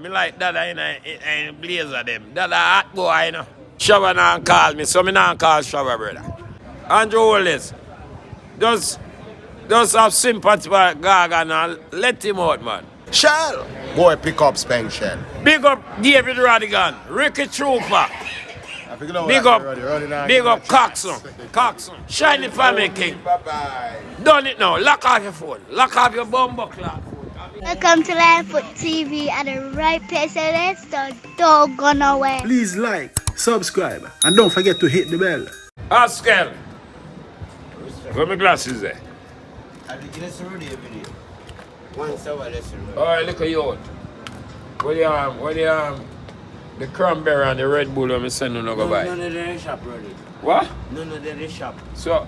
Me like Dada in blazer them. Dada hot boy, you know. Shabba now call me, so me now call Shabba, brother. Andrew Wallace, just have sympathy for Gaga and let him out, man. Shell. Boy, pick up Spank Shell. Big up David Radigan, Ricky Trooper. Big up Coxon. Shiny Family King. Bye-bye. Done it now. Lock off your phone. Lock off your bumbo clock. Welcome to Lion Foot TV at the right place, so let's don't go nowhere. Please like, subscribe, and don't forget to hit the bell. Oscar. Where my glasses there? Alright, look at you out. What the cranberry and the Red Bull when I send you to go buy? None of the shop, Ruddy. What? None of the shop. So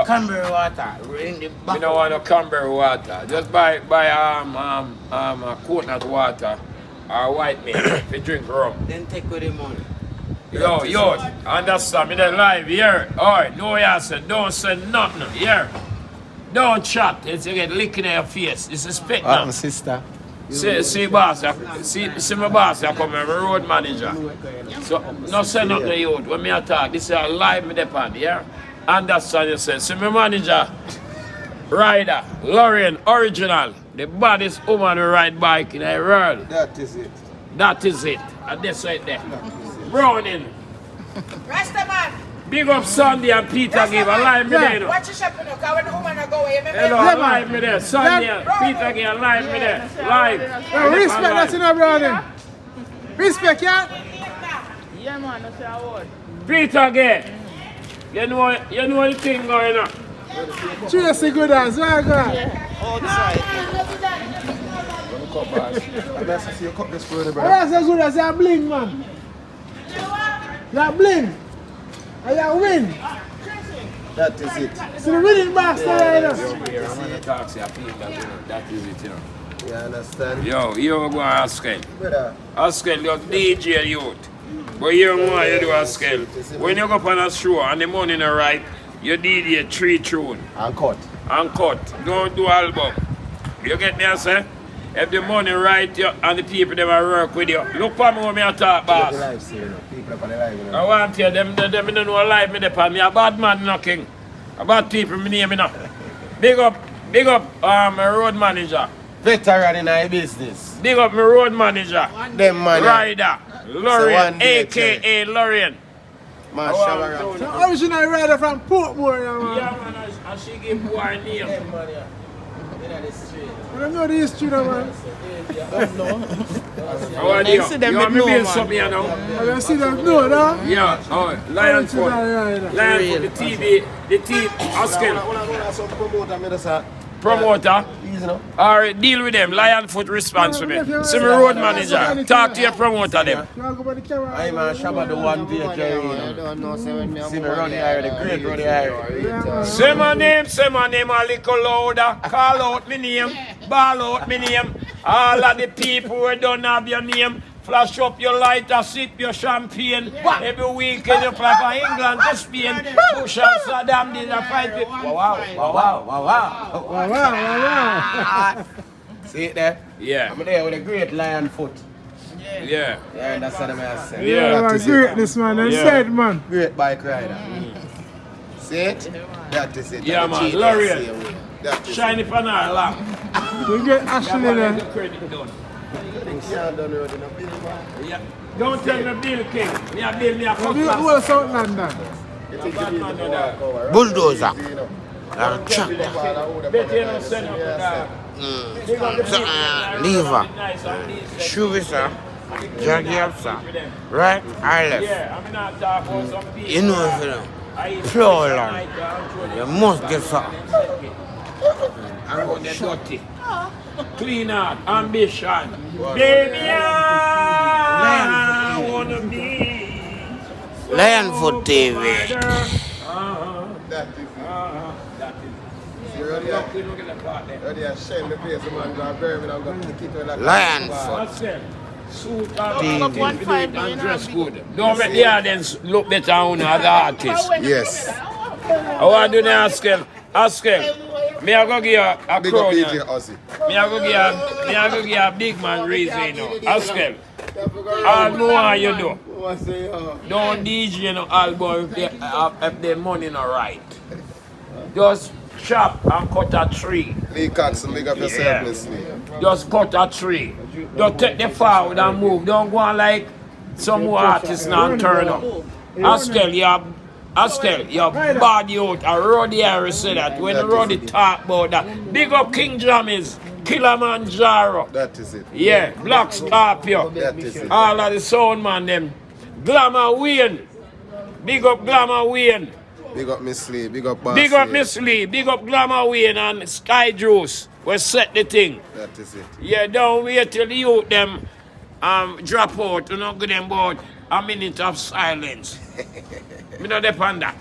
Cranberry water in the back. you don't want no cranberry water. Just buy coconut water or white milk if you drink rum. Then take with the money. Yo, understand me then live here. Alright, no answer, don't say nothing here. Don't chat, it's you get licking in your face. This is spit now. Sister. See boss, see my boss, I come here, my road manager. So no say nothing to you when me attack. This is a live me depend, yeah? Understand yourself. See my manager, rider, Lorraine, original, the baddest woman who ride bike in the world. That is it. That is it. And this right there. Browning. Rastaman. Big up Sunday and Peter give a live me there. Watch your shop, you know, because when the woman go away, you remember? Hello, live me there. Sunday and Peter give a live me there. Live. Respect that, you know, brother. Respect, yeah? Yeah, man, that's your word. Peter again. You know the thing going on. Seriously good as well, God. Let's see you cut this for the brother. That's as good as your bling, man. Your bling. And your win. That is it. So the winning bastard right now. That is it, you know. You understand? Yo, you go ask him. Brother. Ask him, just DJ youth. But you know you do ask him. When you go up on a show and the money not right, you DJ 3 tune. And cut. And cut. Don't do album. You get me, I say? If the money right you, and the people them will work with you. Look for me when me talk, boss. People up on the live, you know. I want you, them don't know live me depend. Me a bad man knocking. A bad people me name me now. Big up my road manager. Veteran in our business. Big up my road manager. Them man. Rider. Lorraine, a.k.a. Lorraine. Man, Shabba Ranks. The original rider from Portmore, man. Yeah, man, and she give boy a name. I don't know the history, man. How are you? You want me to build something here now? I don't see them, no, no? Yeah, oh, Lion Foot. Lion Foot, the TV, asking. Promoter. Easy now. Alright, deal with them. Lion Foot response for me. See me road manager. Talk to your promoter them. You go by the camera. I'm Shabba the one day carry. I don't know, say when me See me Ruddy Irie, the great Ruddy Irie. Say my name a little louder. Call out my name. Ball out my name. All of the people who don't have your name. Flash up your lighter, sip your champagne. Every weekend you fly from England to Spain. Bush and Saddam did a fight with. Wow. See it there? Yeah. I'm there with a great lion foot. Yeah. Yeah, that's what I'm saying. Yeah, man, greatness, man. And said, man. Great bike rider. See it? That is it. Yeah, man. Lorraine. Shiny pan our lap. You get Ashley there. The credit done. Yeah. Don't tell me Bill King. Me a Bill, me a You do all South London. bulldozer. Bet you don't send up that. Lever. Shoe, sir. Jaggy up, sir. Right or left. Yeah, I'm not talking about some people. You know if you know. Flow along. You must get some. I want that dirty. Clean out, ambition. Baby, I wanna be Lion Foot TV. That is it. Lion Foot. Suit and dress good. Don't make the audience look better on other artists. Yes. I want to do the ask him. Me I go give you a Big up crown. DJ Yeah. Ozzy. Me I go give you a big man reason, you know. Ask him. All know how you do. Don't DJ no album if the money not right. Just chop and cut a tree. Lee Coxon, big up yourself, Yeah. Miss Lee. Just cut a tree. Just take the forward and move. Don't go on like some more artists now and turn up. Askel, your body out. And Ruddy Irie said that. When Ruddy talk about that. Big up King Jammy's, Kilimanjaro. That is it. Yeah, Black Scorpio. That is it. All of the sound man them. Glamour Wayne. Big up Glamour Wayne. Big up Miss Lee, big up Boss Big up Lee. Miss Lee. Big up Glamour Wayne and Sky Juice. We set the thing. That is it. Yeah, don't wait till the youth them drop out. You know, give them about a minute of silence. Me not depend that.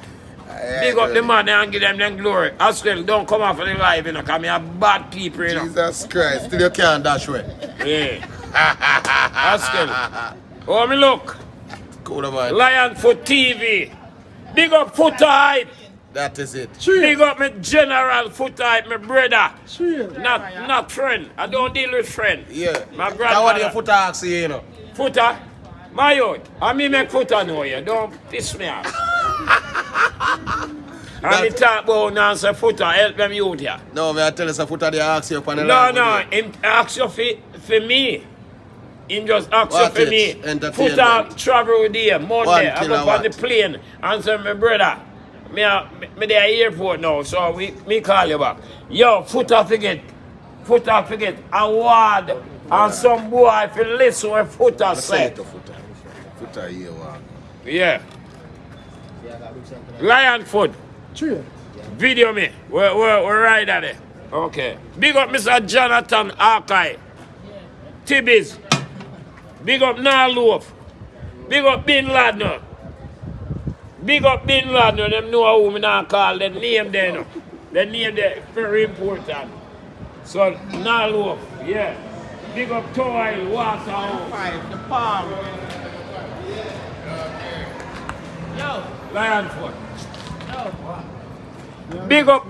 Big up the man and give them glory. As well, don't come off of the live, you know, because me have bad people, you know. Jesus Christ, still you can't dash way. Yeah. As well. Oh, me look. Cool man. Lionfoot TV. Big up Foot Hype. That is it. Big up me General Foot Hype, my brother. Sure. Not friend. I don't deal with friend. Yeah. My That grandmother. what your foot ask you, you know. Footer, my youth, I me make Footer know you. Don't piss me off. And me talk about now say Footer, help them youth here. No, me I tell you, so foot they ask you upon the No, line no, with you. him ask you for me. Him just ask What you for it? me. Entertainment. Footer travel with you Monday. One I go killer on what? the plane and say, my brother, me there airport now, so me call you back. Yo, Footer forget award and some boy if you listen what Footer Say say. it to Footer. Footer here, wow. Yeah. Lionfoot, Sure. video me. We're right at it. Okay. Big up Mr. Jonathan Arkai. Tibbies. Big up Nalof. Big up Bin Laden. Big up Bin Laden. Them know who me now call. The name there, no. The name there very important. So Nalof, yeah. Big up Toil, Water. The palm. Yo. Lionfoot. Big up.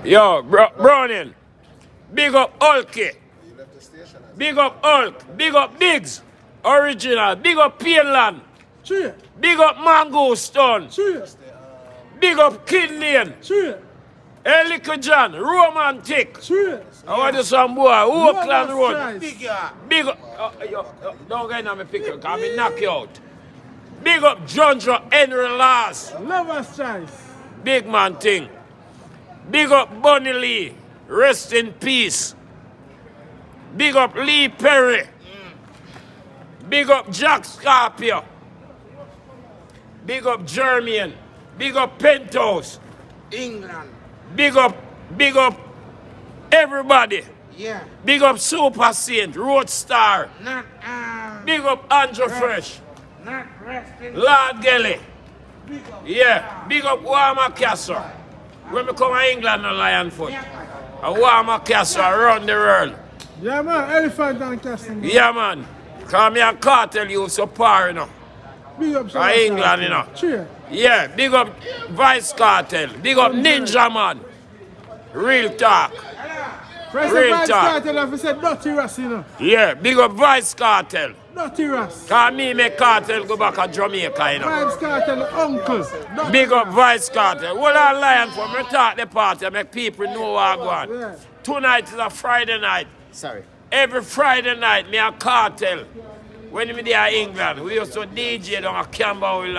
Yo, Browning. Big up Hulky. Big up Hulk. Big up Diggs. Original. Big up Painland. Sure. Big up Mango Stone. Sure. Big up Kid Lane. Sure. Hey, Little John. Romantic. Sure. I want to some boy. Oakland Love Road. us Big up. Don't get in my pickle because I knock you out. Big up John Henry Last. Lovers choice. Big man thing. Big up Bunny Lee. Rest in peace. Big up Lee Perry. Big up Jack Scorpio. Big up Jermaine. Big up Penthouse. England. Big up everybody. Yeah. Big up Super Saint, Road Star. Not Big up Andrew Fresh. not resting. Lord Gelly. Yeah. Big up Warmer Castle. When we come to England, no Lionfoot. A Warmer Castle around the world. Yeah, man. Elephant and casting. Yeah, man. Because me and Kartel you so far, you know. Big up. From England, you know. Sure. Yeah, big up Vybz Kartel. Big up Ninjaman. Real talk. First Real Vybz talk. Kartel have said dirty Russ, you know. Yeah, big up Vybz Kartel. Dirty Russ. Because me make Kartel go back to Jamaica, you know. Vybz Kartel uncle. Dirty Big up Russ. Vybz Kartel. What I lion for me talk the party, make people know what I want. Yeah. Tonight is a Friday night. Sorry. Every Friday night, me and Kartel. When we there in England, we used to DJ down at Campbell in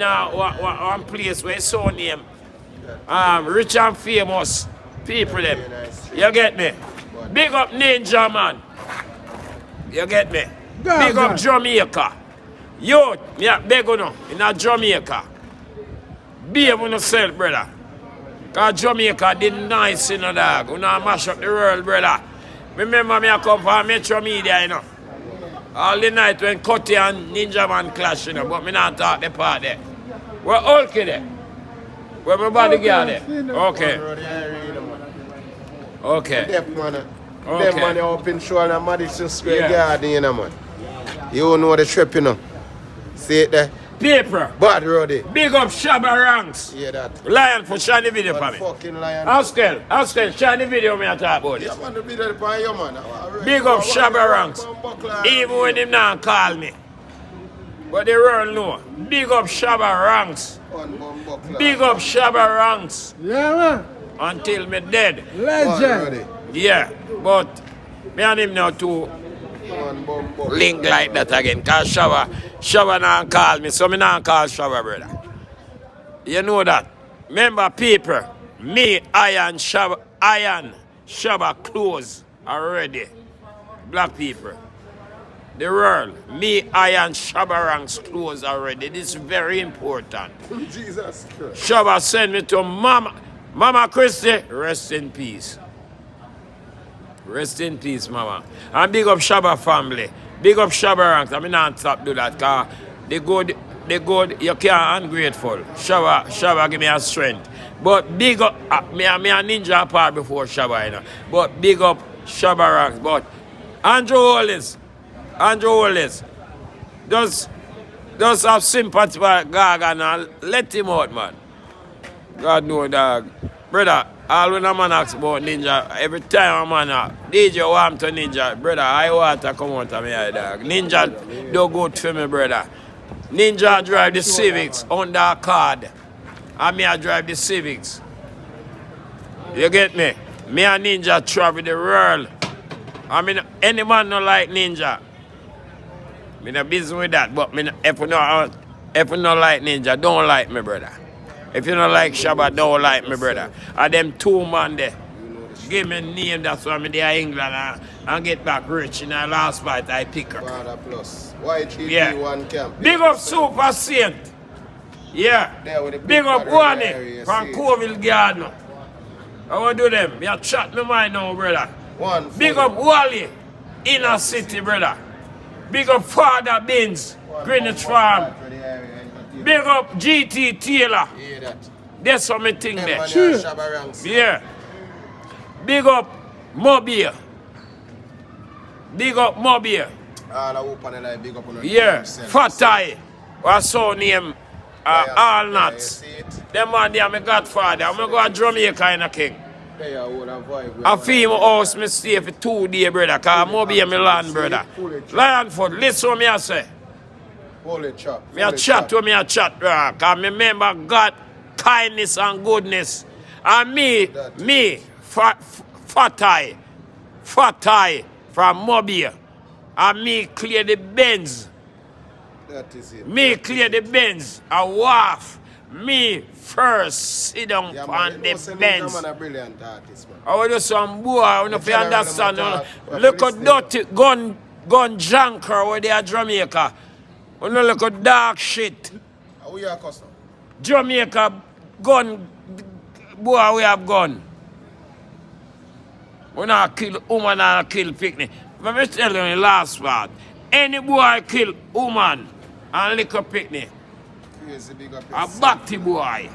one place where it's so name. Rich and famous people them. You get me? Big up Ninjaman. You get me? Big up Jamaica. Yo, me a beg you now, in a Jamaica. Behave on yourself, brother. Because Jamaica did nice, you know, dog. You know, mash up the world, brother. Remember me I come from Metro Media, you know. All the night when Cutty and Ninjaman clash, you know, but me not talk the part there. We're Hulky there. Where my body girl there. Okay. Okay. Deaf man. Okay. Them man up in show and Madison Square Yeah. Garden, you know, man. You know the trip, you know. See it there? Paper. Bad Ruddy. Big up Shabba Ranks. Hear that? Lion for shiny video for One me. fucking lion. Askel, shiny video me I talk about Yeah, this. man, the video upon you, man. Big up Shabba Ranks. Even when him not call me. But the world know. Big up Shabba Ranks. Big up Shabba Ranks. Yeah, man. Until me dead. Legend. Yeah, but me and him now too link like that again. Cause Shabba not call me, so me not call Shabba, brother. You know that. Remember people, me, Iron, Shabba close already. Black people. The world, me, Iron, Shabba Ranks close already. This is very important. Jesus Christ. Shabba send me to Mama Christie, rest in peace. Rest in peace, Mama. And big up Shabba family. Big up Shabba Ranks. I mean, not stop do that, because they good, you can't ungrateful. Shabba give me a strength. But big up, me a ninja apart before Shabba, you know. But big up Shabba Ranks. But Andrew Hollis, just have sympathy for Gaga and let him out, man. God know, dog. Brother, all when a man asks about Ninja, every time a man DJ want to Ninja, brother, I want to come out of me, dog. Ninja do good for me, brother. Ninja drive the Civics under a card. And me I drive the Civics. You get me? Me and Ninja travel the world. I mean, any man no like Ninja. Me not busy with that, but me, if you no like Ninja, don't like me, brother. If you don't like Shabba, don't like me, brother. And them two man there, give me a name, that's why I'm there in England and get back rich. In the last fight, I pick her. Plus. YGP Yeah. one camp. Big up Super Saint. Yeah. Big up Wani from Coville Garden. I want to do them. Me a chat my mind now, brother. Big up Wally, Inner City, brother. Big up Father Bins, Greenwich Farm. Big up GT Taylor. Hear that? That's what me think there. Sure. Shabba Ranks. Yeah. Big up Mobile. Big up Mobile. All open and big up on the Yeah. Fat Eye. Or so name All Nuts. Them man they are my godfather. I'm going to go to Jamaica in a king. I feel my house me stay for 2 days, brother. Because Mobile my land, brother. Lionford, listen what me I say. Me a chat to me a chat, because I remember God, kindness and goodness. And me, Fat Eye from Mobile. And me clear the Benz. That is it. Me clear the Benz. A wharf. Me first sit down on the Benz. Man a brilliant artist, man. I want you some boy, I don't understand. Look at dirty gun junker where they are Jamaica. You know, look at dark shit. How you are custom? Jamaica gun, boy, we have gun. We not kill woman and kill picnic. Let me tell you in the last part. Any boy kill woman and lick a picnic. Crazy big up. A batty boy.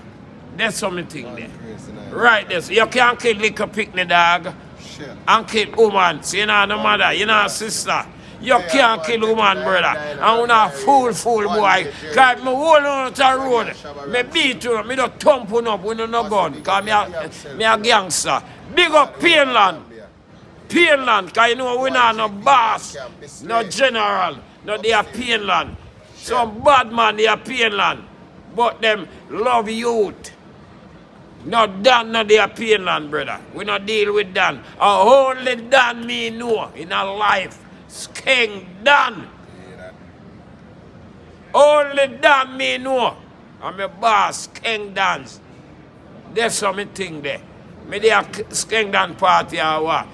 That's something there. Crazy, Right there. So you can't kill lick a picnic dog. Shit. And kill woman. So you're not a mother, you're not a sister. You can't kill woman, brother. And you're not fool boy. Because me hold on to the road. Me beat you, me don't thump you up with no gun. Because me a gangster. Big up Painland. Painland, because you know we not no boss, no general, no they are Painland. Some bad man they are Painland. But them love youth. No Dan, no they are Painland, brother. We not deal with Dan. Only Dan me know in a life. King Dan. Only Dan me know. I'm a boss, King Dan's. There's something there. Me they are King Dan party or what?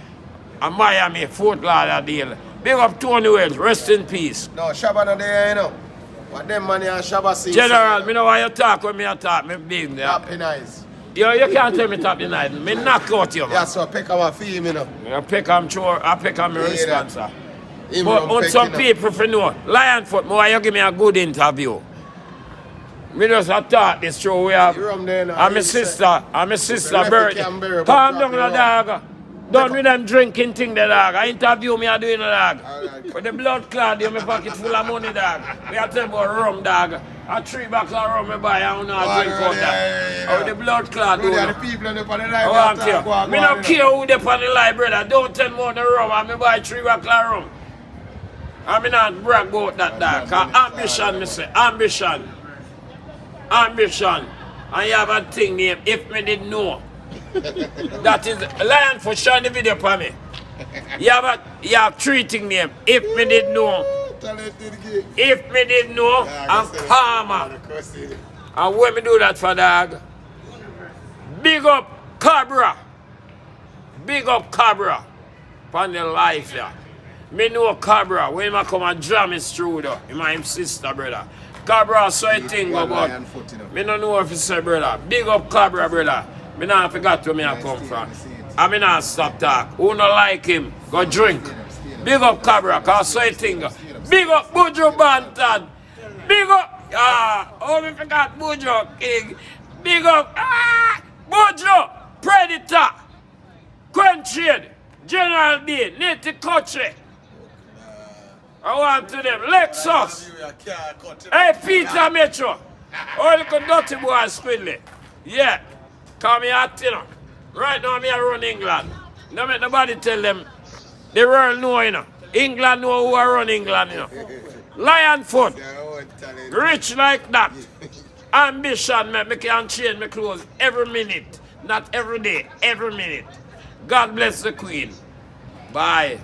A Miami, Fort Lauderdale. Big up Tony Wells, rest in peace. No, Shabba not there, you know. But them money and Shabba see. General, me know why you talk when me talk, me big there. Happy nice. You can't tell me top the night. Me knock out you, man. Yeah, so pick up a fee, you know. I pick on my response. Him But from on some picking up. people for know, Lionfoot, why you give me a good interview? Me just talk this show we have. You rum there now. I'm a sister Left Birdie. the Canberra, Calm but down, properly dog. Done with them drinking thing, the dog. I interview me, I doing the dog. Alright. With the blood clot, you my pocket full of money, dog. We are talking about rum, dog. A 3 box of rum I buy, I don't know how to drink out that. Or the blood clot, Ruddy, dude. the people on the line. I want to. Me don't care who they on the line, brother. Don't tell me about the rum. I me buy 3 box of rum. I mean not brag about that, dog. Cause ambition, me say. Ambition. Ambition. And you have a thing named If Me Did Know. That is Lion for showing the video for me. You have 3 things named If Me Did Know. If Me Did Know, and Karma. And when me do that for dog, big up Cobra. Big up Cobra. Upon the life there. Me know Cobra. When I come and jam his through though. Him and his sister, brother. Cobra so I think about. Me don't know if you say brother. Big up Cobra, brother. Me not forgot where me I come from. I mean not stop talk. Who not like him, go drink. Big up Cobra, cause so I think. Big up Bujo Bantan. Big up oh we forgot Bujo King. Big up Bujo Predator. Quenchid. General D. Nitty Koche. I want to them. Lexus. Hey Peter Metro. Oh look at dirty boy Squidly. Yeah. Call me hot, you know. Right now, me I run England. Don't make nobody tell them. The world know, you know. England know who I run England, you know. Lion foot. Rich like that. Ambition, man. Me can change my clothes every minute. Not every day, every minute. God bless the Queen. Bye.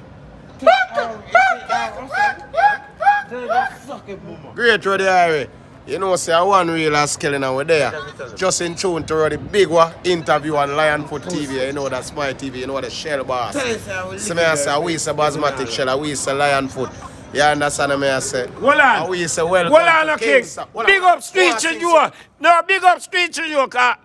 Great Ruddy Irie. You know, say one real skill in our there. Just in tune to the big one interview on Lionfoot TV. You know that's my TV. You know the Shell Boss. So me I say we say Basmatic Shell, we say Lionfoot. You understand me I say? Hold on. We say welcome. Hold on, to King. Tingz. Big up Street in you. No, big up Street in you, car.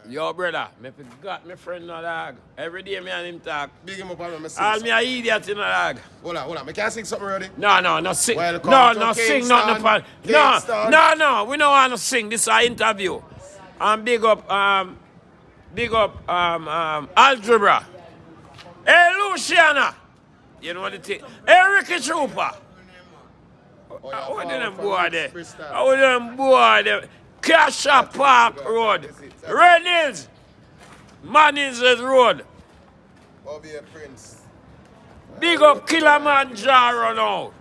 Yo, brother, me forgot my friend no dog. Every day me and him talk. Big him up and me sing. All me a idiot in the dog. Hold on. Me can sing something ready? No, sing. Welcome No, to sing nothing for. Kingston. No, we don't want to sing. This is an interview. And big up Algebra. Hey, Luciana. You know what the thing? Hey, Ricky Trooper. How are them boy there? How are them boy there? Casha Park Road. Red Hills. Manning's Road. Bobby a Prince. Big up Kilimanjaro now.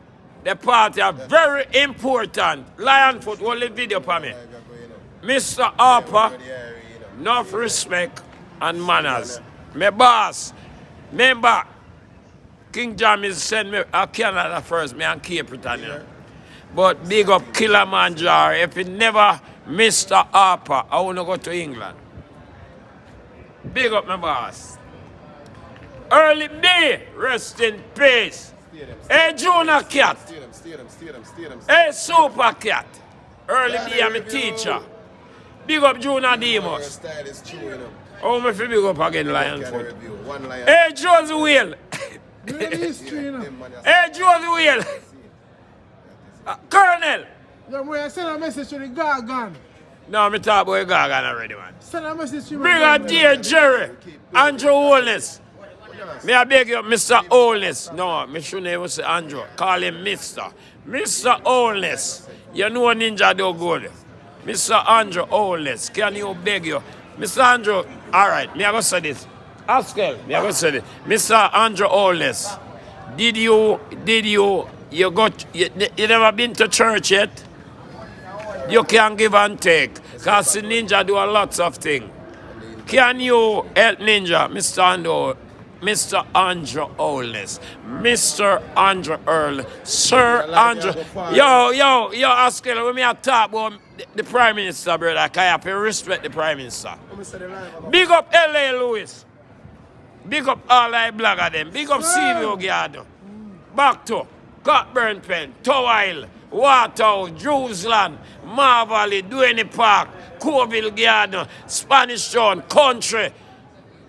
The party are very important. Lionfoot, hold the video for me. Mr. Harper, enough respect and manners. My boss, remember, King James sent me a Canada first, me and Cape Breton, you know. But big up Kilimanjaro. If it never Mr. Harper, I want to go to England. Big up my boss. Early day, rest in peace. Hey, Jonah Cat. Hey, Super Cat. Early day, I'm a teacher. Big up Jonah Demos. Oh, my big up again, Lionfoot. Hey, Josie Whale. Hey, Josie Whale. Colonel. Yeah, boy, send a message to the Gargan. No, I'm talking about Gargan already, man. Send a message to Brigadier Jerry. Andrew Holness. May I beg you, Mr. Holness. No, me shouldn't even say Andrew. Call him Mr. Mr. Holness. You know Ninja do good. Mr. Andrew Holness. Can you beg you? Mr. Andrew, all right, me I go say this. Askel, me I go say this. Mr. Andrew Holness. You never been to church yet? You can give and take. Because Ninja do a lots of things. Can you help Ninja, Mr. Andrew Holness, Mr. Andrew Earl, Sir Andrew. Yo, Askel, when me talk about the Prime Minister, brother, I have to respect the Prime Minister. Big up L.A. Lewis. Big up all I blogger them. Big up Silvio Giardo. Back to Cockburn Pen, Towile, Waterhouse, Jerusalem, Marvally, Duane Park, Coville Garden, Spanish Town, Country.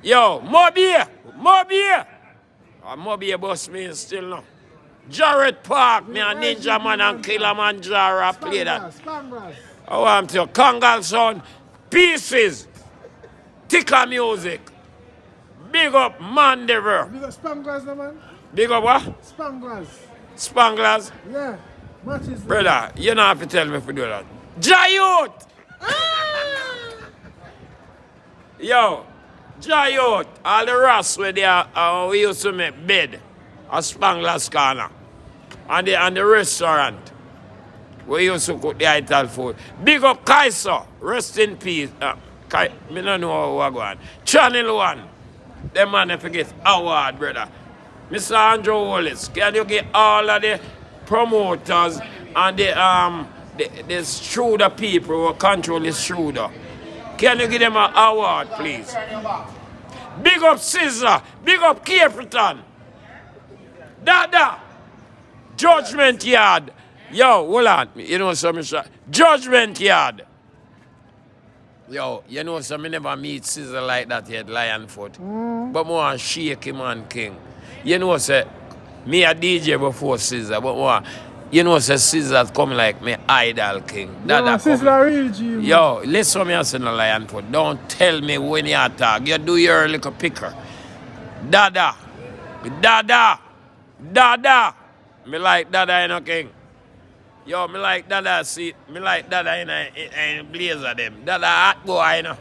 Yo, Mobile. Mobile boss me still no. Jarrett Park, me and Ninjaman and Kilimanjaro I play that. I want to Kangal Sound, Pieces, Tika Music. Big up Mandever. Big up Spanglers, no, man. Big up what? Spanglers. Spanglers. Yeah. Matches. Brother, you don't have to tell me if you do that. Jayot! Yo, Jayot, all the rats where they are, we used to make bed at Spangler's Corner. And the restaurant. We used to cook the Ital food. Big up Kaiser, rest in peace. I don't know how we're going. Channel 1. Them man they forget award, brother. Mr. Andrew Wallace, can you get all of the promoters and the Schroeder people who control the Schroeder? Can you give them an award, please? Big up Sizzla. Big up Caperton. Dada. Judgment Yard. Yo, hold on. You know something? Judgment Yard. Yo, you know something? Never meet Sizzla like that yet, Lionfoot. But more shake him and king. You know, say, me a DJ before Sizzla, but more, you know, say Sizzla come like me idol king. Dada Sizzla real G. Man. Yo, listen to me and say no Lionfoot. Don't tell me when you attack. You do your little picker. Dada. Dada. Dada. Me like Dada, you know, king. Yo, me like Dada, see, me like Dada in blazer them. Dada hot boy, you know.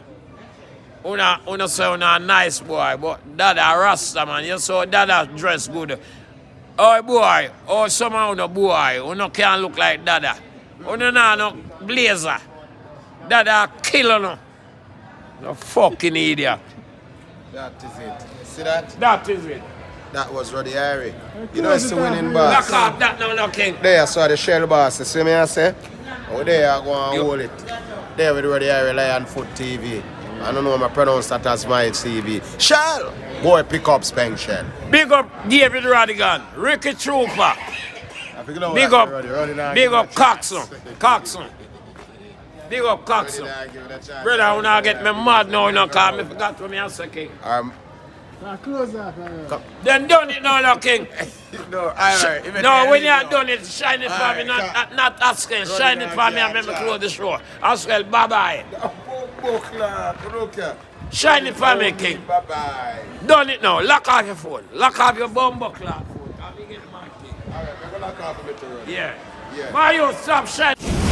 Una say una nice boy, but Dada Rasta, man. You saw Dada dress good. Oh, boy. Oh, somehow no boy. Una can't look like Dada. Una nah no blazer. Dada killer no. No fucking idiot. That is it. See that? That is it. That was Ruddy Irie. You know it's the winning boss. Lock off that now, king. There I saw the shell boss. You see me I say? Oh, there I go and hold it. There with Ruddy Irie, Lionfoot TV. I don't know how I pronounce that as my TV. Shell! Boy, pick up Spank Shell. Big up David Radigan. Ricky Trooper. Big up Coxon. Coxon. Big up Coxon. Brother, I wanna get me mad now, you know, because I forgot what I say, king. Close that. Then done it now, no, king. No, alright. No, when you are done it, shine it for me, not Askel. Shine it for me and let me close the show. Askel, bye-bye. Shine it for me, king. Bye-bye. Done it now. Lock off your phone. Lock off your bumbo clock phone. Alright, we're going to lock off a bit. Yeah. Mario, stop shining.